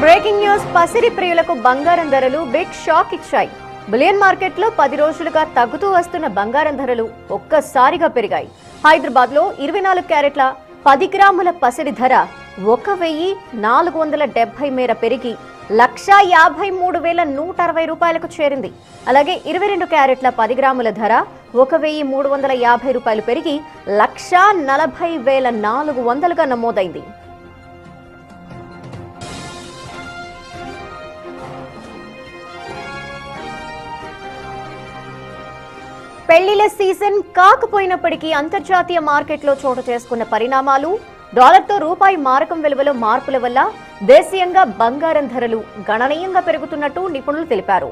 Breaking news. పసిరి ప్రియులకు బంగారం ధరలు బిగ్ షాక్ ఇచ్చాయి. బులియన్ మార్కెట్లో 10 రోజులుగా తగ్గుతూ వస్తున్న బంగారం ధరలు ఒక్కసారిగా పెరిగాయి. హైదరాబాద్ లో 24 క్యారెట్ల 10 గ్రాముల పసిరి ధర 1470 మేర పెరిగి 1,53,160 రూపాయలకు చేరింది. అలాగే 22 క్యారెట్ల 10 గ్రాముల ధర 1,350 రూపాయలు పెరిగి 1,40,400గా నమోదైంది. పెళ్లిల సీజన్ కాకపోయినప్పటికీ అంతర్జాతీయ మార్కెట్లో చోటు చేసుకున్న పరిణామాలు, డాలర్తో రూపాయి మారకం విలువలో మార్పుల వల్ల దేశీయంగా బంగారం ధరలు గణనీయంగా పెరుగుతున్నట్టు నిపుణులు తెలిపారు.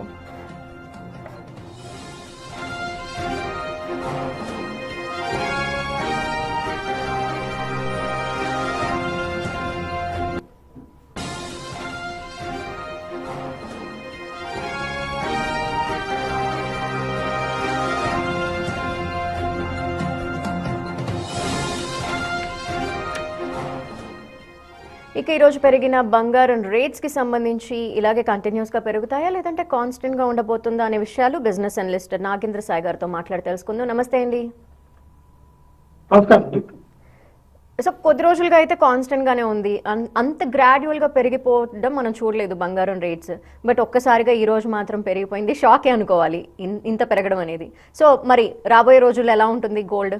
ఇక ఈ రోజు పెరిగిన బంగారం రేట్స్ కి సంబంధించి ఇలాగే కంటిన్యూస్ గా పెరుగుతాయా లేదంటే కాన్స్టెంట్ గా ఉండబోతుందా అనే విషయాలు బిజినెస్ అనలిస్ట్ నాగేంద్ర సాయి గారితో మాట్లాడి తెలుసుకుందాం. నమస్తే అండి. సో కొద్ది రోజులుగా అయితే కాన్స్టెంట్ గానే ఉంది, అంత గ్రాడ్యువల్ గా పెరిగిపోవడం మనం చూడలేదు బంగారం రేట్స్. బట్ ఒక్కసారిగా ఈ రోజు మాత్రం పెరిగిపోయింది. షాకే అనుకోవాలి ఇంత పెరగడం అనేది. సో మరి రాబోయే రోజుల్లో ఎలా ఉంటుంది గోల్డ్?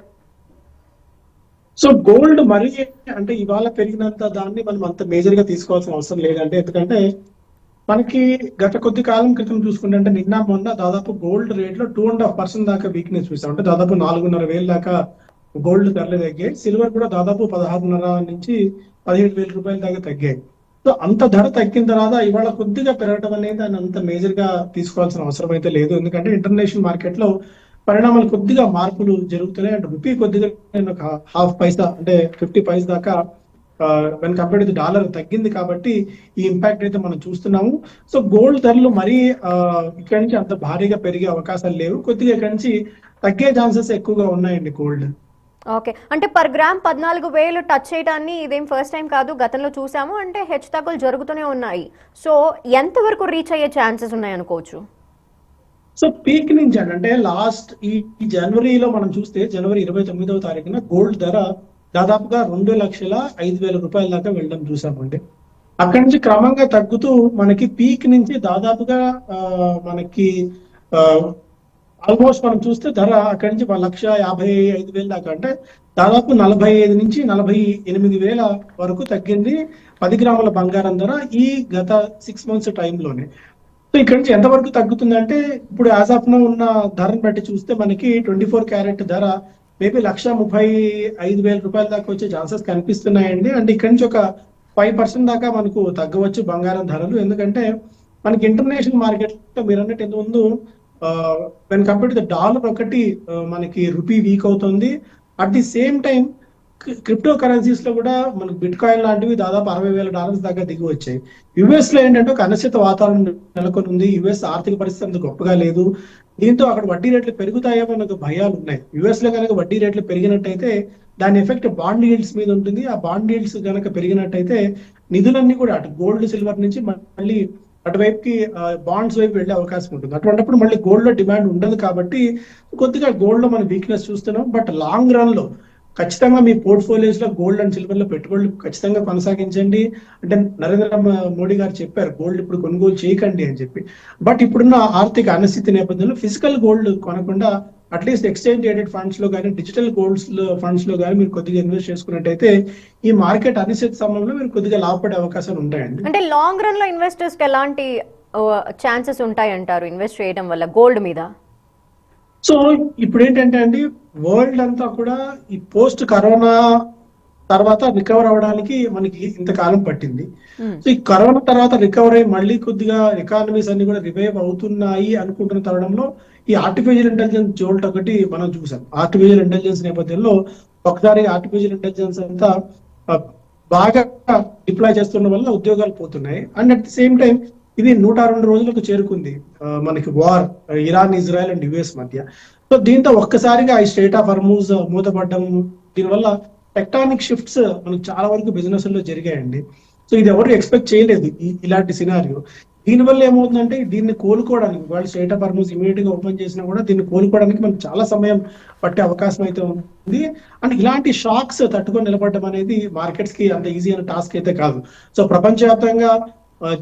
సో గోల్డ్ మరి అంటే ఇవాళ పెరిగినంత దాన్ని మనం అంత మేజర్ గా తీసుకోవాల్సిన అవసరం లేదంటే, ఎందుకంటే మనకి గత కొద్ది కాలం క్రితం చూసుకుంటే నిన్న మొన్న దాదాపు గోల్డ్ రేట్ లో 2.5% దాకా వీక్నెస్ చూసాం. అంటే దాదాపు 4,500 దాకా గోల్డ్ ధరలు తగ్గాయి. సిల్వర్ కూడా దాదాపు 16,500 నుంచి 17,000 రూపాయల దాకా తగ్గాయి. సో అంత ధర తగ్గిన తర్వాత ఇవాళ కొద్దిగా పెరగడం అనేది దాన్ని అంత మేజర్ గా తీసుకోవాల్సిన అవసరం అయితే లేదు. ఎందుకంటే ఇంటర్నేషనల్ మార్కెట్ లో పరిణామాలు కొద్దిగా మార్పులు జరుగుతున్నాయి. అంటే రూపీ కొద్దిగా ½ పైసా అంటే 50 పైసా దాకా వెన్ కంపేర్డ్ టు డాలర్ తగ్గింది కాబట్టి ఈ ఇంపాక్ట్ అయితే మనం చూస్తున్నాము. సో గోల్డ్ ధరలు మరీ ఇక్కడి నుంచి అంత భారీగా పెరిగే అవకాశాలు లేవు. కొద్దిగా ఇక్కడి నుంచి తగ్గే ఛాన్సెస్ ఎక్కువగా ఉన్నాయండి గోల్డ్. ఓకే, అంటే పర్ గ్రామ్ 14,000 టచ్ చేయడాన్ని ఇదేం ఫస్ట్ టైం కాదు, గతంలో చూసాము. అంటే హెచ్చు తగ్గులు జరుగుతూనే ఉన్నాయి. సో ఎంత వరకు రీచ్ అయ్యే ఛాన్సెస్ ఉన్నాయి అనుకోవచ్చు? సో పీక్ నుంచి అంటే లాస్ట్ ఈ జనవరిలో మనం చూస్తే జనవరి 29వ తారీఖున గోల్డ్ ధర దాదాపుగా 2,05,000 రూపాయల దాకా వెళ్ళడం చూసామండి. అక్కడి నుంచి క్రమంగా తగ్గుతూ మనకి పీక్ నుంచి దాదాపుగా మనకి ఆల్మోస్ట్ మనం చూస్తే ధర అక్కడి నుంచి 1,55,000 దాకా అంటే దాదాపు 45 నుంచి 48,000 వరకు తగ్గింది 10 గ్రాముల బంగారం ధర ఈ గత 6 మంత్స్ టైంలోనే. సో ఇక్కడ నుంచి ఎంతవరకు తగ్గుతుందంటే ఇప్పుడు యాజ్ ఆఫ్ నో ఉన్న ధరను బట్టి చూస్తే మనకి 24 క్యారెట్ ధర మేబీ 1,35,000 రూపాయల దాకా వచ్చే ఛాన్సెస్ కనిపిస్తున్నాయండి. అంటే ఇక్కడ నుంచి ఒక 5% దాకా మనకు తగ్గవచ్చు బంగారం ధరలు. ఎందుకంటే మనకి ఇంటర్నేషనల్ మార్కెట్ లో మీరు అన్నట్టు ఇంత ముందు వెన్ కంపేర్డ్ టు డాలర్ ఒకటి మనకి రూపీ వీక్ అవుతుంది. At the same time crypto currencies లో కూడా మనకు బిట్ కాయిన్ లాంటివి దాదాపు $60,000 దాకా దిగి వచ్చాయి. యుఎస్ లో ఏంటంటే ఒక అనిశ్చిత వాతావరణం నెలకొని ఉంది. యుఎస్ ఆర్థిక పరిస్థితి అంత గొప్పగా లేదు. దీంతో అక్కడ వడ్డీ రేట్లు పెరుగుతాయేమో నాకు భయాలు ఉన్నాయి. యుఎస్ లో కనుక వడ్డీ రేట్లు పెరిగినట్టయితే దాని ఎఫెక్ట్ బాండ్ ఈల్డ్స్ మీద ఉంటుంది. ఆ బాండ్ ఈల్డ్స్ కనుక పెరిగినట్టయితే నిధులన్నీ కూడా అటు గోల్డ్ సిల్వర్ నుంచి మళ్ళీ అటువైపుకి బాండ్స్ వైపు వెళ్ళే అవకాశం ఉంటుంది. అటువంటిప్పుడు మళ్ళీ గోల్డ్ లో డిమాండ్ ఉండదు. కాబట్టి కొద్దిగా గోల్డ్ లో మనం వీక్నెస్ చూస్తున్నాం. బట్ లాంగ్ రన్ లో ఖచ్చితంగా మీ పోర్ట్ఫోలియోస్ లో గోల్డ్ అండ్ సిల్వర్ లో పెట్టుబడులు ఖచ్చితంగా కొనసాగించండి. అంటే నరేంద్ర మోడీ గారు చెప్పారు గోల్డ్ ఇప్పుడు కొనుగోలు చేయకండి అని చెప్పి. బట్ ఇప్పుడున్న ఆర్థిక అనిశ్చితి నేపథ్యంలో ఫిజికల్ గోల్డ్ కొనకుండా అట్లీస్ట్ ఎక్స్చేంజ్ ట్రేడెడ్ ఫండ్స్ లో కానీ డిజిటల్ గోల్డ్ ఫండ్స్ లో కానీ మీరు కొద్దిగా ఇన్వెస్ట్ చేసుకున్నట్టయితే ఈ మార్కెట్ అనిశ్చిత సమయంలో మీరు కొద్దిగా లాభపడే అవకాశాలు ఉంటాయండి. అంటే లాంగ్ రన్ లో ఇన్వెస్టర్స్ కి ఎలాంటి ఛాన్సెస్ ఉంటాయంటారు ఇన్వెస్ట్ చేయడం వల్ల గోల్డ్ మీద? సో ఇప్పుడు ఏంటంటే అండి వరల్డ్ అంతా కూడా ఈ పోస్ట్ కరోనా తర్వాత రికవర్ అవ్వడానికి మనకి ఇంతకాలం పట్టింది. సో ఈ కరోనా తర్వాత రికవర్ అయ్యి మళ్ళీ కొద్దిగా ఎకానమీస్ అన్ని కూడా రివైవ్ అవుతున్నాయి అనుకుంటున్న తరుణంలో ఈ ఆర్టిఫిషియల్ ఇంటెలిజెన్స్ జోల్ట్ ఒకటి మనం చూసాం. ఆర్టిఫిషియల్ ఇంటెలిజెన్స్ నేపథ్యంలో ఒకసారి ఆర్టిఫిషియల్ ఇంటెలిజెన్స్ అంతా బాగా డిప్లాయ్ చేస్తున్న వల్ల ఉద్యోగాలు పోతున్నాయి. And at the same time ఇది 102 రోజులకు చేరుకుంది మనకి war Iran Israel and US మధ్య. సో దీంతో ఒక్కసారిగా ఈ స్ట్రైట్ ఆఫ్ హార్మూజ్ మూతపడ్డం, దీనివల్ల టెక్టానిక్ షిఫ్ట్స్ మనకు చాలా వరకు బిజినెస్ లో జరిగాయండి. సో ఇది ఎవరు ఎక్స్పెక్ట్ చేయలేదు ఇలాంటి సినారియో. దీనివల్ల ఏమవుతుందంటే దీన్ని కోలుకోవడానికి వాళ్ళు స్టేట్ ఆఫ్ హార్మోస్ ఇమీడియట్ గా ఓపెన్ చేసినా కూడా దీన్ని కోలుకోవడానికి మనకు చాలా సమయం పట్టే అవకాశం అయితే ఉంది. అండ్ ఇలాంటి షాక్స్ తట్టుకొని నిలబడడం అనేది మార్కెట్స్ కి అంత ఈజీ అయిన టాస్క్ అయితే కాదు. సో ప్రపంచవ్యాప్తంగా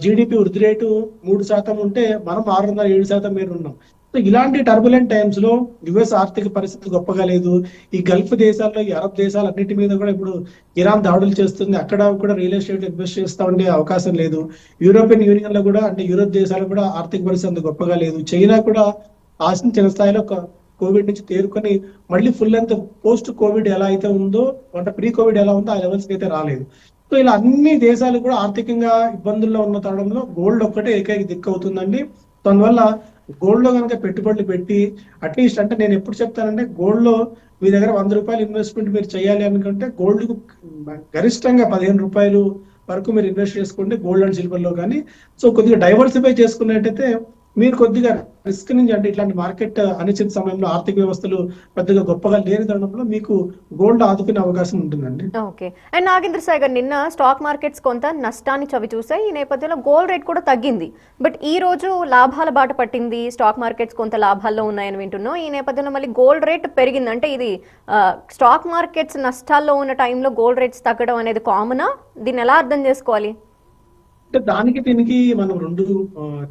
జీడిపి వృద్ధి రేటు 3% ఉంటే మనం 6.7% మీద ఉన్నాం. సో ఇలాంటి టర్బులెంట్ టైమ్స్ లో యుఎస్ ఆర్థిక పరిస్థితి గొప్పగా లేదు. ఈ గల్ఫ్ దేశాల్లో, ఈ అరబ్ దేశాలు అన్నిటి మీద కూడా ఇప్పుడు ఇరాన్ దాడులు చేస్తుంది. అక్కడ కూడా రియల్ ఎస్టేట్ ఇన్వెస్ట్ చేస్తా ఉండే అవకాశం లేదు. యూరోపియన్ యూనియన్ లో కూడా, అంటే యూరోప్ దేశాలు కూడా ఆర్థిక పరిస్థితి అంత గొప్పగా లేదు. చైనా కూడా ఆశించిన స్థాయిలో కోవిడ్ నుంచి తేరుకొని మళ్ళీ ఫుల్ లెంత్ పోస్ట్ కోవిడ్ ఎలా అయితే ఉందో, అంటే ప్రీ కోవిడ్ ఎలా ఉందో ఆ లెవెల్స్ అయితే రాలేదు. సో ఇలా అన్ని దేశాలు కూడా ఆర్థికంగా ఇబ్బందుల్లో ఉన్న తరుణంలో గోల్డ్ ఒక్కటే ఏకైక దిక్కు అవుతుందండి. అందువల్ల గోల్డ్ లో కనుక పెట్టుబడులు పెట్టి అట్లీస్ట్, అంటే నేను ఎప్పుడు చెప్తానంటే గోల్డ్ లో మీ దగ్గర 100 రూపాయలు ఇన్వెస్ట్మెంట్ మీరు చేయాలి అనుకుంటే గోల్డ్ కు గరిష్టంగా 15 రూపాయలు వరకు మీరు ఇన్వెస్ట్ చేసుకోండి గోల్డ్ అండ్ సిల్వర్ లో. కానీ సో కొద్దిగా డైవర్సిఫై చేసుకున్నట్టయితే మీరు కొద్దిగా రిస్క్ నుంచి, అంటే ఇట్లాంటి మార్కెట్ అనిశ్చిత సమయంలో ఆర్థిక వ్యవస్థలు పెద్దగా గొప్పగా లేని తరుణంలో మీకు గోల్డ్ ఆదుకునే అవకాశం ఉంటుందండి. ఓకే. అండ్ నాగేంద్ర సాయి గారు, నిన్న స్టాక్ మార్కెట్స్ కొంత నష్టాన్ని చవి చూసాయి. ఈ నేపథ్యంలో గోల్డ్ రేట్ కూడా తగ్గింది. బట్ ఈ రోజు లాభాల బాట పట్టింది, స్టాక్ మార్కెట్స్ కొంత లాభాల్లో ఉన్నాయని వింటున్నాం. ఈ నేపథ్యంలో మళ్ళీ గోల్డ్ రేట్ పెరిగింది. అంటే ఇది స్టాక్ మార్కెట్స్ నష్టాల్లో ఉన్న టైంలో గోల్డ్ రేట్స్ తగ్గడం అనేది కామనా? దీన్ని ఎలా అర్థం చేసుకోవాలి? అంటే దానికి దీనికి మనం రెండు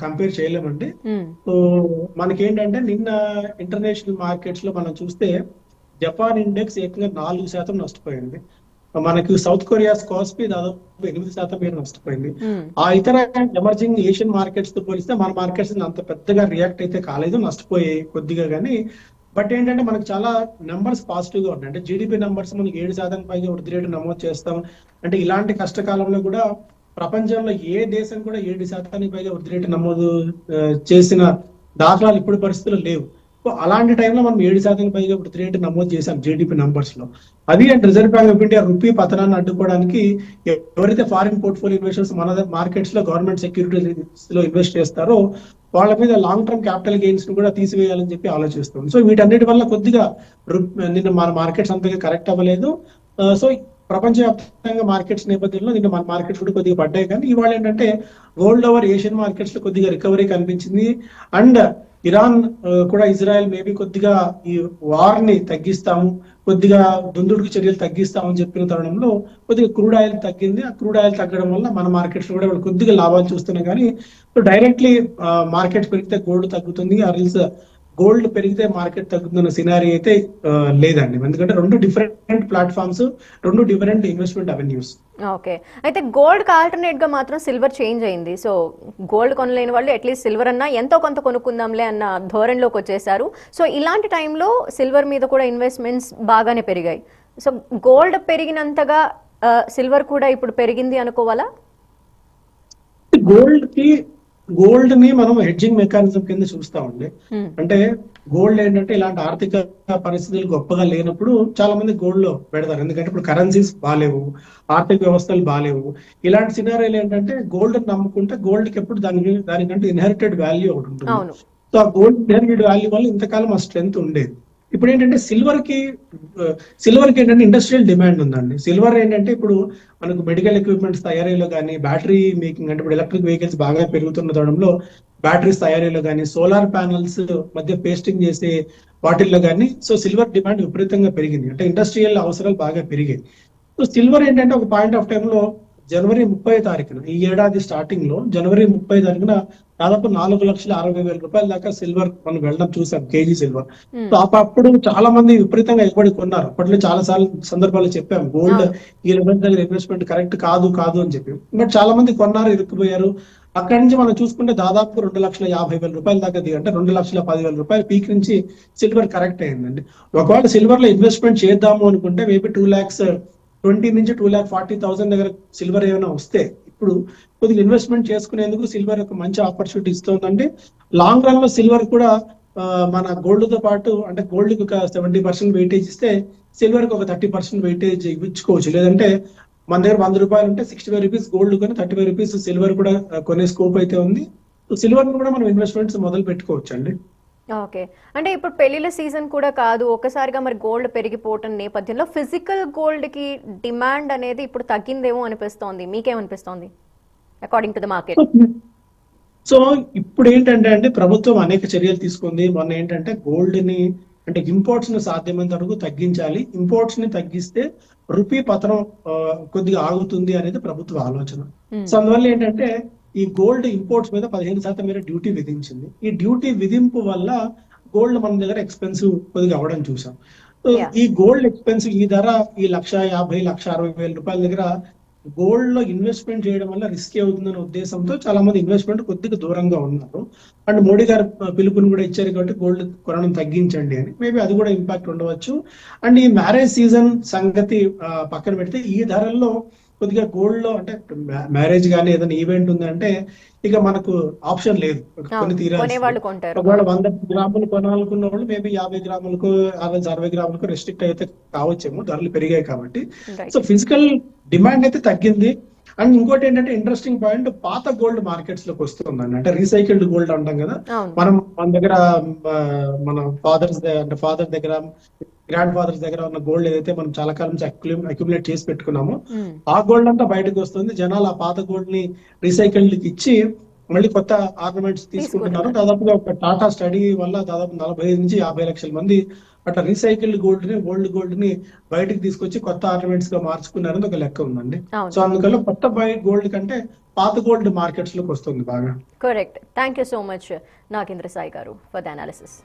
కంపేర్ చేయలేమండి. సో మనకేంటంటే నిన్న ఇంటర్నేషనల్ మార్కెట్స్ లో మనం చూస్తే జపాన్ ఇండెక్స్ ఏకంగా 4% నష్టపోయింది. మనకి సౌత్ కొరియా కాస్పీ దాదాపు 8% మీద నష్టపోయింది. ఆ ఇతర ఎమర్జింగ్ ఏషియన్ మార్కెట్స్ తో పోలిస్తే మన మార్కెట్స్ అంత పెద్దగా రియాక్ట్ అయితే కాలేదు, నష్టపోయాయి కొద్దిగా. కానీ బట్ ఏంటంటే మనకు చాలా నెంబర్స్ పాజిటివ్ గా ఉన్నాయి. అంటే జీడిపి నెంబర్స్ మనకి 7% పైగా వృద్ధి రేటు నమోదు చేస్తాం. అంటే ఇలాంటి కష్టకాలంలో కూడా ప్రపంచంలో ఏ దేశం కూడా 7% పైగా వృద్ధి రేటు నమోదు చేసిన దాఖలాలు ఇప్పుడు పరిస్థితుల్లో లేవు. అలాంటి టైంలో మనం 7% పైగా వృద్ధి రేటు నమోదు చేశాం జీడిపి నంబర్స్ లో. అది and Reserve Bank of India rupee పతనాన్ని అడ్డుకోవడానికి ఎవరైతే ఫారిన్ పోర్ట్ఫోలియో ఇన్వెస్టర్స్ మన మార్కెట్స్ లో గవర్నమెంట్ సెక్యూరిటీస్ లో ఇన్వెస్ట్ చేస్తారో వాళ్ళ మీద లాంగ్ టర్మ్ క్యాపిటల్ గెయిన్స్ ను కూడా తీసివేయాలని చెప్పి ఆలోచిస్తాం. సో వీటన్నిటి వల్ల కొద్దిగా నిన్న మన మార్కెట్స్ అంతగా కరెక్ట్ అవ్వలేదు. సో ప్రపంచవ్యాప్తంగా మార్కెట్స్ నేపథ్యంలో నిన్న మన మార్కెట్స్ కూడా కొద్దిగా పడ్డాయి. కానీ ఇవాళ ఏంటంటే గోల్డ్ ఓవర్ ఏషియన్ మార్కెట్స్ లో కొద్దిగా రికవరీ కనిపించింది. అండ్ ఇరాన్ కూడా ఇజ్రాయెల్ మేబీ కొద్దిగా ఈ వార్ ని తగ్గిస్తాము, కొద్దిగా దుందుడుకు చర్యలు తగ్గిస్తామని చెప్పిన తరుణంలో కొద్దిగా క్రూడ్ ఆయిల్ తగ్గింది. ఆ క్రూడ్ ఆయిల్ తగ్గడం వల్ల మన మార్కెట్స్ కూడా కొద్దిగా లాభాలు చూస్తున్నాయి. కానీ డైరెక్ట్లీ మార్కెట్ పెరిగితే గోల్డ్ తగ్గుతుంది, ఆర్ఎల్స్ గోల్డ్ పెరిగితే మార్కెట్ తగ్గుతున్న సినారీ అయితే లేదండి. ఎందుకంటే రెండు డిఫరెంట్ ప్లాట్ఫామ్స్, రెండు డిఫరెంట్ ఇన్వెస్ట్మెంట్ అవెన్యూస్. ఓకే. అయితే గోల్డ్ కి ఆల్టర్నేట్ గా మాత్రం సిల్వర్ చేంజ్ అయింది. సో గోల్డ్ కొనలేని వాళ్ళు అట్లీస్ట్ సిల్వర్ అన్నా ఎంతో కొంత కొనుక్కుందాంలే అన్న ధోరణిలోకి వచ్చేసారు. సో ఇలాంటి టైంలో సిల్వర్ మీద కూడా ఇన్వెస్ట్మెంట్స్ బాగానే పెరిగాయి. సో గోల్డ్ పెరిగినంతగా సిల్వర్ కూడా ఇప్పుడు పెరిగింది అనుకోవాలా? గోల్డ్ ని మనం హెడ్జింగ్ మెకానిజం కింద చూస్తామండి. అంటే గోల్డ్ ఏంటంటే ఇలాంటి ఆర్థిక పరిస్థితులు గొప్పగా లేనప్పుడు చాలా మంది గోల్డ్ లో పెడతారు. ఎందుకంటే ఇప్పుడు కరెన్సీస్ బాగాలేవు, ఆర్థిక వ్యవస్థలు బాగాలేవు. ఇలాంటి సినారీలు ఏంటంటే గోల్డ్ నమ్ముకుంటే గోల్డ్ కి ఎప్పుడు దానికంటే ఇన్హెరిటెడ్ వాల్యూ ఒకటి ఉంటుంది. సో ఆ గోల్డ్ ఇన్హెరిటెడ్ వాల్యూ వల్ల ఇంతకాలం ఆ స్ట్రెంత్ ఉండేది. ఇప్పుడు ఏంటంటే సిల్వర్ కి ఏంటంటే ఇండస్ట్రియల్ డిమాండ్ ఉందండి. సిల్వర్ ఏంటంటే ఇప్పుడు మనకు మెడికల్ ఎక్విప్మెంట్స్ తయారీలో కానీ, బ్యాటరీ మేకింగ్, అంటే ఇప్పుడు ఎలక్ట్రిక్ వెహికల్స్ బాగా పెరుగుతున్న తరుణంలో బ్యాటరీస్ తయారీలో కానీ, సోలార్ ప్యానల్స్ మధ్య పేస్టింగ్ చేసే వాటిల్లో కానీ సో సిల్వర్ డిమాండ్ విపరీతంగా పెరిగింది. అంటే ఇండస్ట్రియల్ అవసరాలు బాగా పెరిగాయి. సో సిల్వర్ ఏంటంటే ఒక పాయింట్ ఆఫ్ టైంలో జనవరి 30 తారీఖున ఈ ఏడాది స్టార్టింగ్ లో జనవరి 30 తారీఖున దాదాపు 4,60,000 రూపాయల దాకా సిల్వర్ మనం వెళ్ళడం చూసాం, కేజీ సిల్వర్. సో అప్పుడు చాలా మంది విపరీతంగా ఎగబడి కొన్నారు. అప్పట్లో చాలా సార్లు సందర్భాలు చెప్పాం గోల్డ్ ఈ లెవెల్ దగ్గర ఇన్వెస్ట్మెంట్ కరెక్ట్ కాదు అని చెప్పి. బట్ చాలా మంది కొన్నారు, ఇరుక్కుపోయారు. అక్కడి నుంచి మనం చూసుకుంటే దాదాపు 2,50,000 రూపాయల దాకా అంటే 2,10,000 రూపాయల పీక్ నుంచి సిల్వర్ కరెక్ట్ అయిందండి. ఒకవేళ సిల్వర్ లో ఇన్వెస్ట్మెంట్ చేద్దాము అనుకుంటే మేబీ 2,20,000 నుంచి 2,40,000 దగ్గర సిల్వర్ ఏమైనా వస్తే ఇప్పుడు కొద్దిగా ఇన్వెస్ట్మెంట్ చేసుకునేందుకు సిల్వర్ ఒక మంచి ఆపర్చునిటీ ఇస్తుందండి. లాంగ్ రన్ లో సిల్వర్ కూడా మన గోల్డ్ తో పాటు, అంటే గోల్డ్ కి ఒక 70% వెయిటేజ్ ఇస్తే సిల్వర్ కి ఒక 30% వెయిటేజ్ ఇవ్వచ్చు. లేదంటే మన దగ్గర 100 రూపాయలు ఉంటే 65 రూపీస్ గోల్డ్ కొని 35 రూపీస్ సిల్వర్ కూడా కొనే స్కోప్ అయితే ఉంది. సిల్వర్ కూడా మనం ఇన్వెస్ట్మెంట్స్ మొదలు పెట్టుకోవచ్చు అండి. ఓకే. అంటే ఇప్పుడు పెళ్లిళ్ళ సీజన్ కూడా కాదు. ఒక్కసారిగా మరి గోల్డ్ పెరిగిపోవటం నేపథ్యంలో ఫిజికల్ గోల్డ్‌కి డిమాండ్ అనేది ఇప్పుడు తగ్గిందేమో అనిపిస్తోంది. మీకేమనిపిస్తోంది? According to the market. So ఇప్పుడు ఏంటంటే అండి, ప్రభుత్వం అనేక చర్యలు తీసుకుంది. మొన్న ఏంటంటే గోల్డ్ ని అంటే ఇంపోర్ట్స్ ని సాధ్యమైనంత వరకు తగ్గించాలి. ఇంపోర్ట్స్ ని తగ్గిస్తే రూపీ పతనం కొద్దిగా ఆగుతుంది అనేది ప్రభుత్వ ఆలోచన. హ్మ్. సో అందువల్ల ఏంటంటే ఈ గోల్డ్ ఇంపోర్ట్స్ మీద 15% మేర డ్యూటీ విధించింది. ఈ డ్యూటీ విధింపు వల్ల గోల్డ్ మన దగ్గర ఎక్స్పెన్సివ్ కొద్దిగా అవ్వడం చూసాం. So yeah! ఈ గోల్డ్ ఎక్స్పెన్సివ్ ఈ ధర ఈ 1,50,000 1,60,000 రూపాయల దగ్గర గోల్డ్ లో ఇన్వెస్ట్మెంట్ చేయడం వల్ల రిస్క్ అవుతుందనే ఉద్దేశంతో చాలా మంది ఇన్వెస్ట్మెంట్ కొద్దిగా దూరంగా ఉన్నారు. అండ్ మోడీ గారు పిలుపుని కూడా ఇచ్చారు కాబట్టి గోల్డ్ కొనడం తగ్గించండి అని. మేబీ అది కూడా ఇంపాక్ట్ ఉండవచ్చు. అండ్ ఈ మ్యారేజ్ సీజన్ సంగతి పక్కన పెడితే ఈ ధరల్లో కొద్దిగా గోల్డ్ లో అంటే మ్యారేజ్ కానీ ఏదైనా ఈవెంట్ ఉందంటే ఇక మనకు ఆప్షన్ లేదు, కొని తీరాల్సిందే. కొనేవాళ్ళు కొంటారు. ఒకవేళ 100 గ్రాములు కొనాలనుకున్న వాళ్ళు మేబీ 50 గ్రాములకు 60 గ్రాములకు రెస్ట్రిక్ట్ అయితే కావచ్చేమో, ధరలు పెరిగాయి కాబట్టి. So right. ఫిజికల్ డిమాండ్ అయితే తగ్గింది. అండ్ ఇంకోటి ఏంటంటే ఇంట్రెస్టింగ్ పాయింట్, పాత గోల్డ్ మార్కెట్స్ లోకి వస్తుందండి. అంటే రీసైకిల్డ్ గోల్డ్ అంటాం కదా, అవును. మన దగ్గర మన ఫాదర్ దగ్గర గ్రాండ్ ఫాదర్స్ దగ్గర ఉన్న గోల్డ్ ఏదైతే మనం చాలా కాలం నుంచి అక్యుములేట్ చేసి పెట్టుకున్నామో హ్మ్. ఆ గోల్డ్ అంతా బయటకు వస్తుంది. జనాలు ఆ పాత గోల్డ్ ని రీసైకిల్డ్ కి ఇచ్చి మళ్ళీ కొత్త ఆర్నమెంట్స్ తీసుకుంటున్నారు. తీసుకుంటున్నారు. దాదాపుగా ఒక టాటా స్టడీ వల్ల దాదాపు 45 నుంచి 50 లక్షల మంది అట్లా రీసైకిల్డ్ ఓల్డ్ గోల్డ్ ని బయటకు తీసుకొచ్చి కొత్త ఆర్నమెంట్స్ గా మార్చుకున్నారని ఒక లెక్క ఉందండి. సో అవును. అందుకల్ల కొత్త గోల్డ్ కంటే పాత గోల్డ్ మార్కెట్స్ లోకి వస్తుంది బాగా. Correct. Thank you so much Nagendra Sai గారు ఫర్ ద అనాలిసిస్.